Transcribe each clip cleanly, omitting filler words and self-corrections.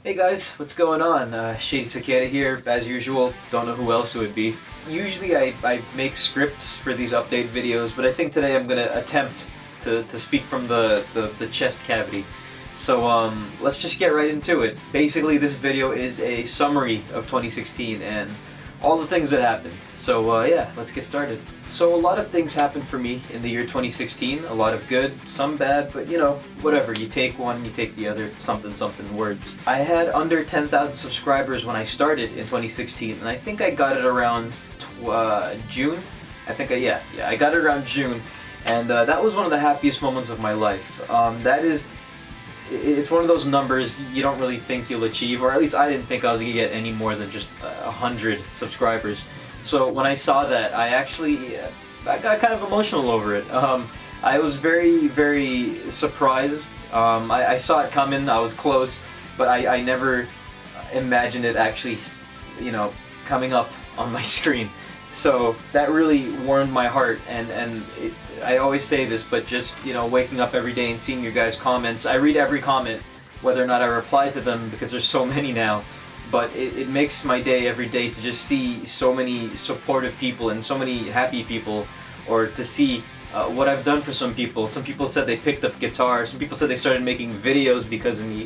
Hey guys, what's going on? Shady Cicada here, as usual. Don't know who else it would be. Usually I make scripts for these update videos, but I think today I'm gonna attempt to speak from the chest cavity. So let's just get right into it. Basically, this video is a summary of 2016 and all the things that happened. So yeah, let's get started. So a lot of things happened for me in the year 2016. A lot of good, some bad, but you know, whatever. You take one, you take the other, something something words. I had under 10,000 subscribers when I started in 2016, and I think I got it around June. I think I got it around June, and that was one of the happiest moments of my life. It's one of those numbers you don't really think you'll achieve, or at least I didn't think I was gonna get any more than just 100 subscribers. So when I saw that, I got kind of emotional over it. I was very, very surprised. I saw it coming. I was close, but I never imagined it actually, you know, coming up on my screen. So that really warmed my heart, and I always say this, but just, you know, waking up every day and seeing your guys' comments. I read every comment, whether or not I reply to them, because there's so many now. But it makes my day every day to just see so many supportive people and so many happy people, or to see what I've done for some people. Some people said they picked up guitar. Some people said they started making videos because of me.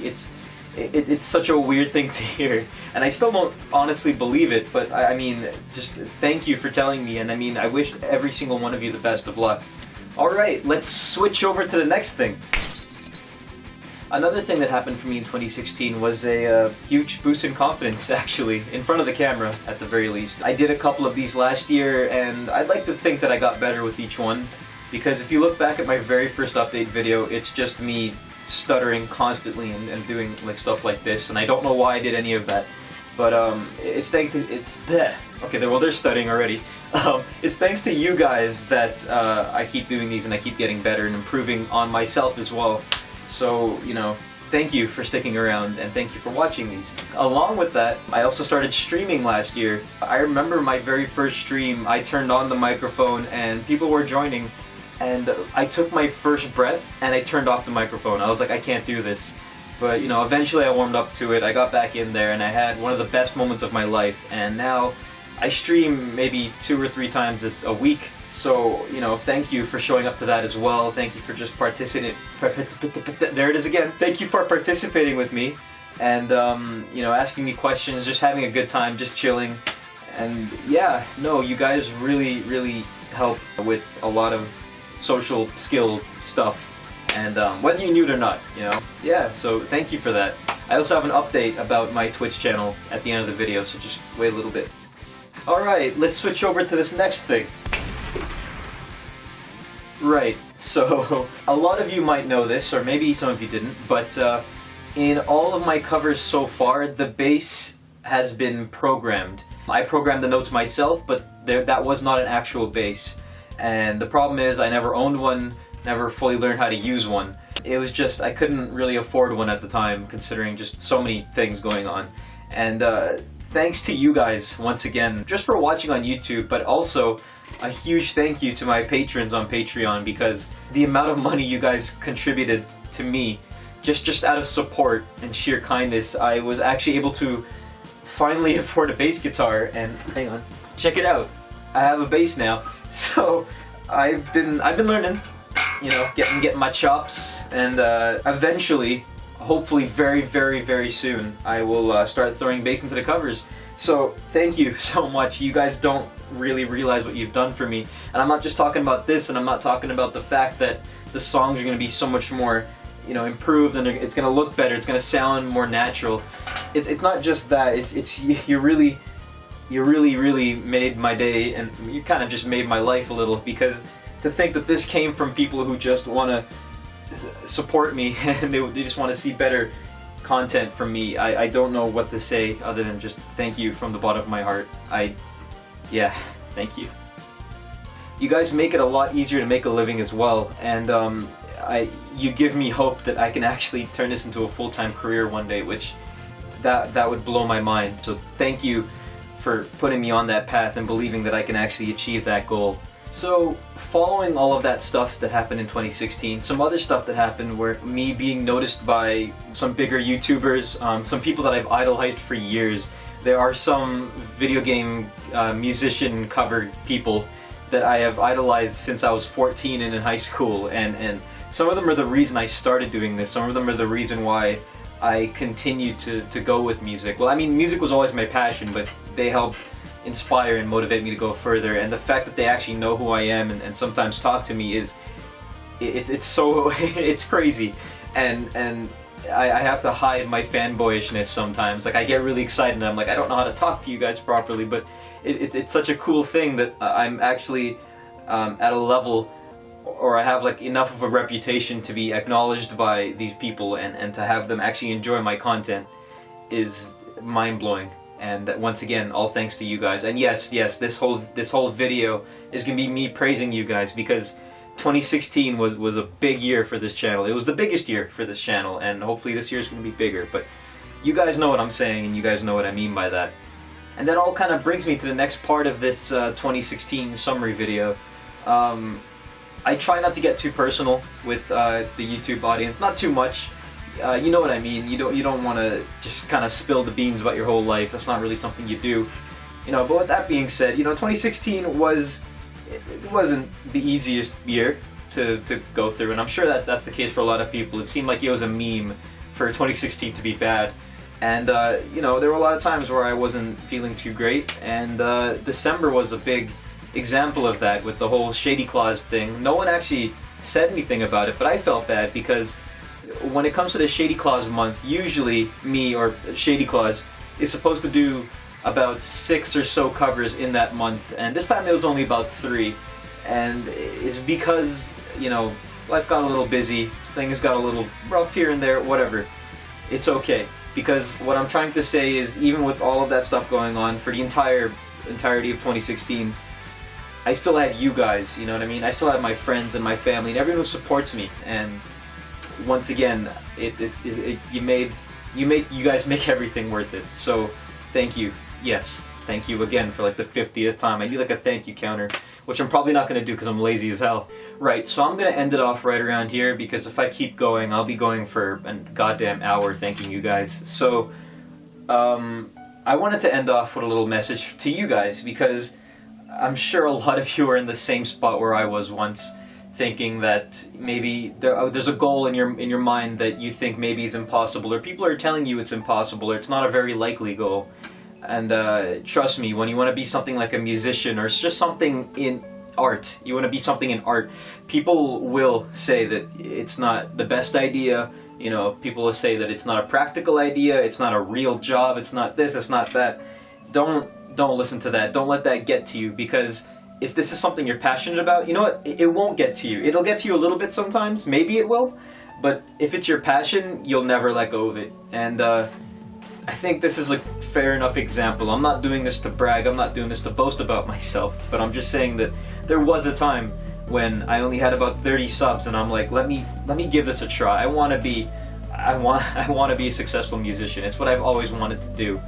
It's such a weird thing to hear, and I still don't honestly believe it, but I mean, just thank you for telling me, and I mean, I wish every single one of you the best of luck. Alright, let's switch over to the next thing. Another thing that happened for me in 2016 was a huge boost in confidence, actually, in front of the camera, at the very least. I did a couple of these last year, and I'd like to think that I got better with each one, because if you look back at my very first update video, it's just me stuttering constantly and doing like stuff like this, and I don't know why I did any of that, but it's thanks to they're stuttering already. It's thanks to you guys that I keep doing these, and I keep getting better and improving on myself as well. So, you know, thank you for sticking around, and thank you for watching these. Along with that, I also started streaming last year. I remember my very first stream, I turned on the microphone and people were joining, and I took my first breath and I turned off the microphone. I was like, I can't do this. But, you know, eventually I warmed up to it, I got back in there, and I had one of the best moments of my life. And now I stream maybe 2 or 3 times a week. So, you know, thank you for showing up to that as well. Thank you for just participating. There it is again. Thank you for participating with me and, you know, asking me questions, just having a good time, just chilling. And yeah, no, you guys really, really helped with a lot of social skill stuff, and whether you knew it or not, you know. Yeah, so thank you for that. I also have an update about my Twitch channel at the end of the video, so just wait a little bit. Alright, let's switch over to this next thing. Right, so a lot of you might know this, or maybe some of you didn't, but in all of my covers so far, the bass has been programmed. I programmed the notes myself, but that was not an actual bass. And the problem is I never owned one, never fully learned how to use one. It was just, I couldn't really afford one at the time, considering just so many things going on. And thanks to you guys, once again, just for watching on YouTube, but also a huge thank you to my patrons on Patreon, because the amount of money you guys contributed to me, just out of support and sheer kindness, I was actually able to finally afford a bass guitar. And hang on, check it out. I have a bass now. So I've been learning, you know, getting my chops, and eventually, hopefully very, very, very soon, I will start throwing bass into the covers. So thank you so much. You guys don't really realize what you've done for me, and I'm not just talking about this, and I'm not talking about the fact that the songs are going to be so much more, you know, improved, and it's going to look better. It's going to sound more natural. It's not just that. You really made my day, and you kind of just made my life a little, because to think that this came from people who just want to support me and they just want to see better content from me, I don't know what to say other than just thank you from the bottom of my heart. Yeah, thank you. You guys make it a lot easier to make a living as well, and you give me hope that I can actually turn this into a full-time career one day, which that would blow my mind. So thank you for putting me on that path and believing that I can actually achieve that goal. So, following all of that stuff that happened in 2016, some other stuff that happened were me being noticed by some bigger YouTubers, some people that I've idolized for years. There are some video game musician covered people that I have idolized since I was 14 and in high school, and some of them are the reason I started doing this, some of them are the reason why I continue to go with music. Well, I mean, music was always my passion, but they helped inspire and motivate me to go further, and the fact that they actually know who I am and sometimes talk to me is, it's so, it's crazy, and I have to hide my fanboyishness sometimes. Like, I get really excited and I'm like, I don't know how to talk to you guys properly, but it's such a cool thing that I'm actually at a level, or I have like enough of a reputation to be acknowledged by these people, and to have them actually enjoy my content is mind-blowing. And once again, all thanks to you guys. And yes, this whole video is gonna be me praising you guys, because 2016 was a big year for this channel. It was the biggest year for this channel, and hopefully this year is gonna be bigger. But you guys know what I'm saying, and you guys know what I mean by that. And that all kind of brings me to the next part of this 2016 summary video. I try not to get too personal with the YouTube audience, not too much. You know what I mean. You don't want to just kind of spill the beans about your whole life. That's not really something you do, you know. But with that being said, you know, 2016 wasn't the easiest year to go through, and I'm sure that that's the case for a lot of people. It seemed like it was a meme for 2016 to be bad, and you know, there were a lot of times where I wasn't feeling too great, and December was a big example of that with the whole Shady Claus thing. No one actually said anything about it, but I felt bad because when it comes to the Shady Claus month, usually me or Shady Claus is supposed to do about 6 or so covers in that month, and this time it was only about 3, and it's because, you know, life got a little busy, things got a little rough here and there, whatever. It's okay, because what I'm trying to say is, even with all of that stuff going on for the entirety of 2016, I still had you guys, you know what I mean? I still had my friends and my family and everyone who supports me, and once again, you guys make everything worth it. So thank you. Yes, thank you again for like the 50th time. I need like a thank you counter, which I'm probably not going to do because I'm lazy as hell. Right, so I'm going to end it off right around here, because if I keep going, I'll be going for a goddamn hour thanking you guys. So I wanted to end off with a little message to you guys, because I'm sure a lot of you are in the same spot where I was once, thinking that maybe there's a goal in your mind that you think maybe is impossible, or people are telling you it's impossible, or it's not a very likely goal. And trust me, when you want to be something like a musician, or it's just something in art, you want to be something in art, people will say that it's not the best idea, you know, people will say that it's not a practical idea, it's not a real job, it's not this, it's not that. Don't listen to that, don't let that get to you, because if this is something you're passionate about, you know what, it won't get to you. It'll get to you a little bit sometimes, maybe it will, but if it's your passion, you'll never let go of it. And I think this is a fair enough example. I'm not doing this to brag, I'm not doing this to boast about myself, but I'm just saying that there was a time when I only had about 30 subs, and I'm like, let me give this a try. I want to be a successful musician. It's what I've always wanted to do.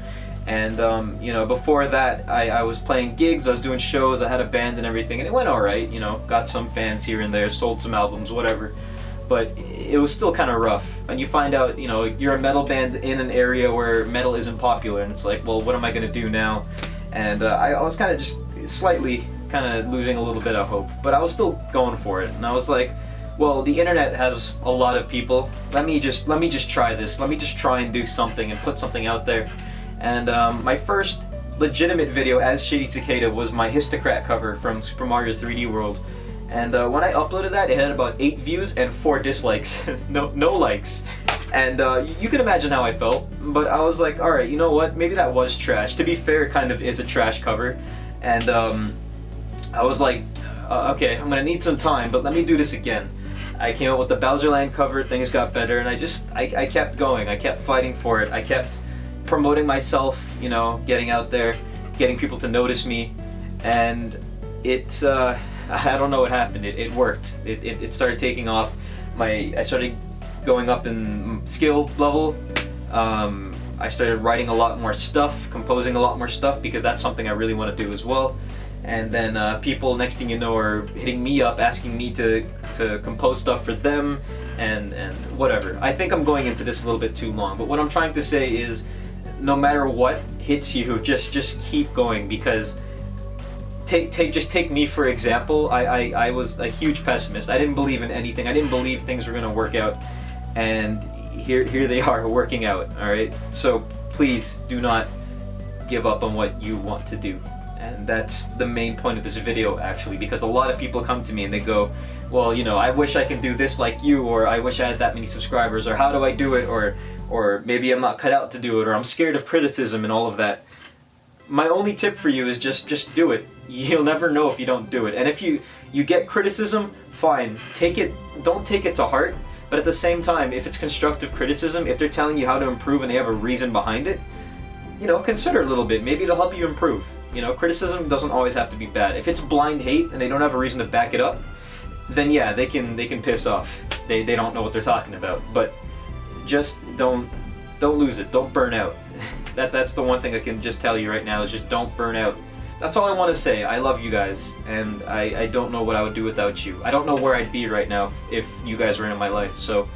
And you know, before that, I was playing gigs, I was doing shows, I had a band and everything, and it went alright, you know, got some fans here and there, sold some albums, whatever. But it was still kind of rough. And you find out, you know, you're a metal band in an area where metal isn't popular, and it's like, well, what am I going to do now? And I was kind of just slightly kind of losing a little bit of hope, but I was still going for it. And I was like, well, the internet has a lot of people, let me just try this, let me just try and do something and put something out there. And my first legitimate video as Shady Cicada was my Histocrat cover from Super Mario 3D World. And when I uploaded that, it had about 8 views and 4 dislikes. no likes. And you can imagine how I felt, but I was like, alright, you know what, maybe that was trash. To be fair, it kind of is a trash cover. And I was like, okay, I'm gonna need some time, but let me do this again. I came out with the Bowser Land cover, things got better, and I kept going, I kept fighting for it, I kept promoting myself, you know, getting out there, getting people to notice me, and it, I don't know what happened, it worked. It started taking off. I started going up in skill level, I started writing a lot more stuff, composing a lot more stuff, because that's something I really want to do as well. and then people next thing you know are hitting me up asking me to compose stuff for them and whatever. I think I'm going into this a little bit too long, but what I'm trying to say is no matter what hits you, just keep going, because just take me for example. I was a huge pessimist. I didn't believe in anything. I didn't believe things were going to work out, and here they are working out. All right, so please do not give up on what you want to do. And that's the main point of this video, actually, because a lot of people come to me and they go, well, you know, I wish I could do this like you, or I wish I had that many subscribers, or how do I do it, or maybe I'm not cut out to do it, or I'm scared of criticism and all of that. My only tip for you is just do it. You'll never know if you don't do it. And if you get criticism, fine. Don't take it to heart, but at the same time, if it's constructive criticism, if they're telling you how to improve and they have a reason behind it, you know, consider it a little bit. Maybe it'll help you improve. You know, criticism doesn't always have to be bad. If it's blind hate and they don't have a reason to back it up, then yeah, they can piss off. They don't know what they're talking about. But just don't lose it. Don't burn out. That's the one thing I can just tell you right now, is just don't burn out. That's all I want to say. I love you guys, and I don't know what I would do without you. I don't know where I'd be right now if you guys were in my life. So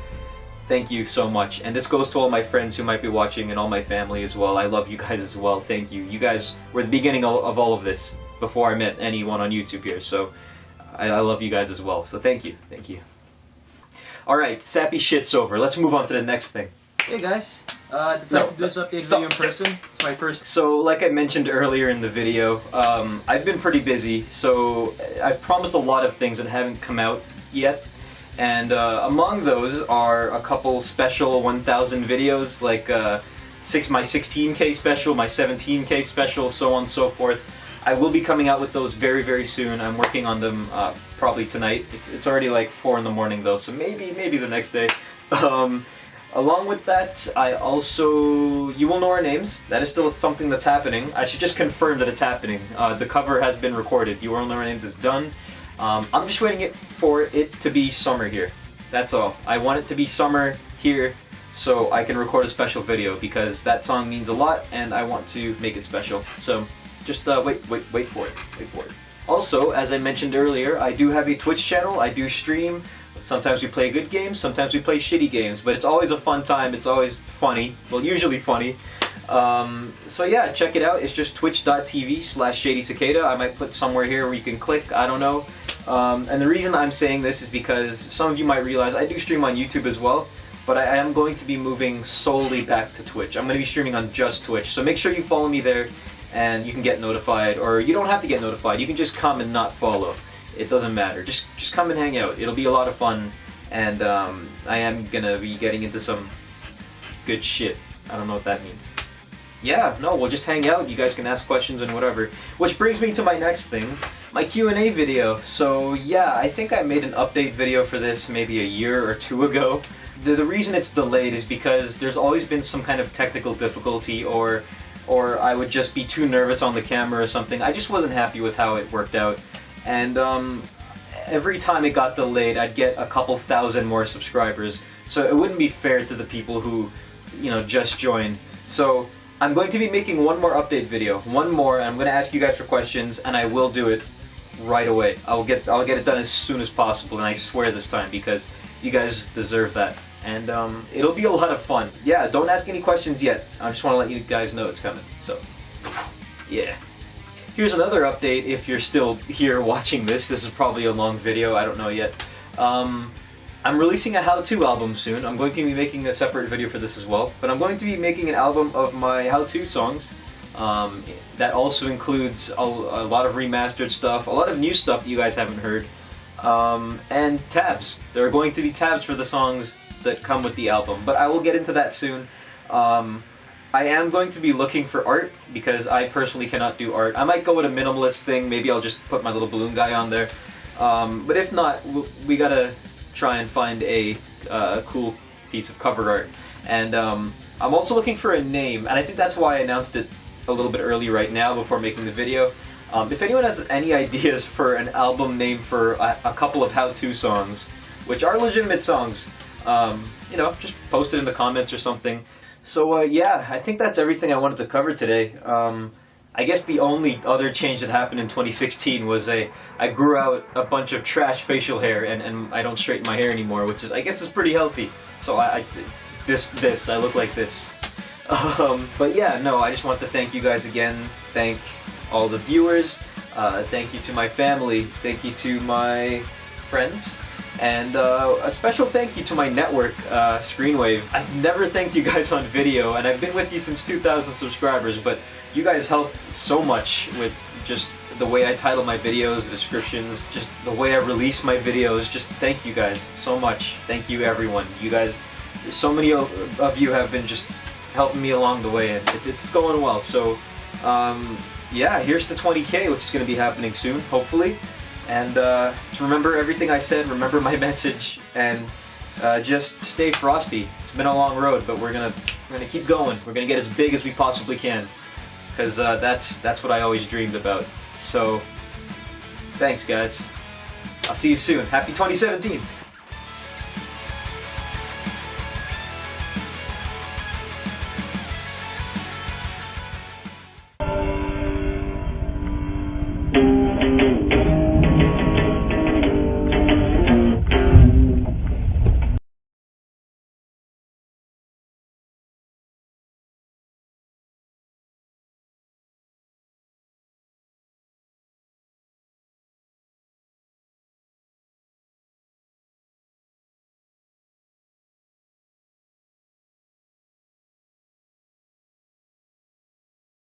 thank you so much. And this goes to all my friends who might be watching and all my family as well. I love you guys as well. Thank you. You guys were the beginning of all of this before I met anyone on YouTube here. So I love you guys as well. So thank you. Thank you. All right, sappy shit's over. Let's move on to the next thing. Hey guys, decided to do this update video in person. It's my first. So, like I mentioned earlier in the video, I've been pretty busy, so I promised a lot of things that haven't come out yet. And among those are a couple special 1,000 videos, like my 16K special, my 17K special, so on and so forth. I will be coming out with those very, very soon. I'm working on them probably tonight. It's already like 4 in the morning though, so maybe the next day. Along with that, you will know our names. That is still something that's happening. I should just confirm that it's happening. The cover has been recorded. You will know our names is done. I'm just waiting for it to be summer here. That's all. I want it to be summer here so I can record a special video, because that song means a lot and I want to make it special. So just wait for it. Wait for it. Also, as I mentioned earlier, I do have a Twitch channel. I do stream. Sometimes we play good games, sometimes we play shitty games, but it's always a fun time. It's always funny. Well, usually funny. So yeah, check it out. It's just twitch.tv/Shady Cicada. I might put somewhere here where you can click. I don't know. And the reason I'm saying this is because some of you might realize I do stream on YouTube as well, but I am going to be moving solely back to Twitch. I'm going to be streaming on just Twitch. So make sure you follow me there and you can get notified, or you don't have to get notified. You can just come and not follow. It doesn't matter. Just come and hang out. It'll be a lot of fun, and I am gonna be getting into some good shit. I don't know what that means. Yeah, no, we'll just hang out. You guys can ask questions and whatever. Which brings me to my next thing, my Q&A video. So yeah, I think I made an update video for this maybe a year or 2 ago. The reason it's delayed is because there's always been some kind of technical difficulty, or I would just be too nervous on the camera or something. I just wasn't happy with how it worked out. And every time it got delayed, I'd get a couple thousand more subscribers. So it wouldn't be fair to the people who, you know, just joined. So I'm going to be making one more update video, one more, and I'm going to ask you guys for questions, and I will do it right away. I'll get it done as soon as possible, and I swear this time, because you guys deserve that. And it'll be a lot of fun. Yeah, don't ask any questions yet. I just want to let you guys know it's coming. So, yeah. Here's another update if you're still here watching this. This is probably a long video, I don't know yet. I'm releasing a how-to album soon. I'm going to be making a separate video for this as well. But I'm going to be making an album of my how-to songs. That also includes a lot of remastered stuff, a lot of new stuff that you guys haven't heard. And tabs. There are going to be tabs for the songs that come with the album. But I will get into that soon. I am going to be looking for art, because I personally cannot do art. I might go with a minimalist thing. Maybe I'll just put my little balloon guy on there. But if not, we gotta try and find a cool piece of cover art. And I'm also looking for a name, and I think that's why I announced it a little bit early right now before making the video. If anyone has any ideas for an album name for a couple of how-to songs, which are legitimate songs, you know, just post it in the comments or something. So yeah, I think that's everything I wanted to cover today. I guess the only other change that happened in 2016 was I grew out a bunch of trash facial hair, and I don't straighten my hair anymore, which I guess is pretty healthy. So I look like this. But yeah, no, I just want to thank you guys again. Thank all the viewers. Thank you to my family. Thank you to my friends. And a special thank you to my network, Screenwave. I've never thanked you guys on video, and I've been with you since 2,000 subscribers, but you guys helped so much with just the way I title my videos, the descriptions, just the way I release my videos. Just thank you guys so much. Thank you, everyone. You guys, so many of you have been just helping me along the way, and it's going well. So, yeah, here's to 20K, which is going to be happening soon, hopefully. And to remember everything I said, remember my message, and just stay frosty. It's been a long road, but we're gonna keep going. We're gonna get as big as we possibly can, because that's what I always dreamed about. So, thanks guys. I'll see you soon. Happy 2017.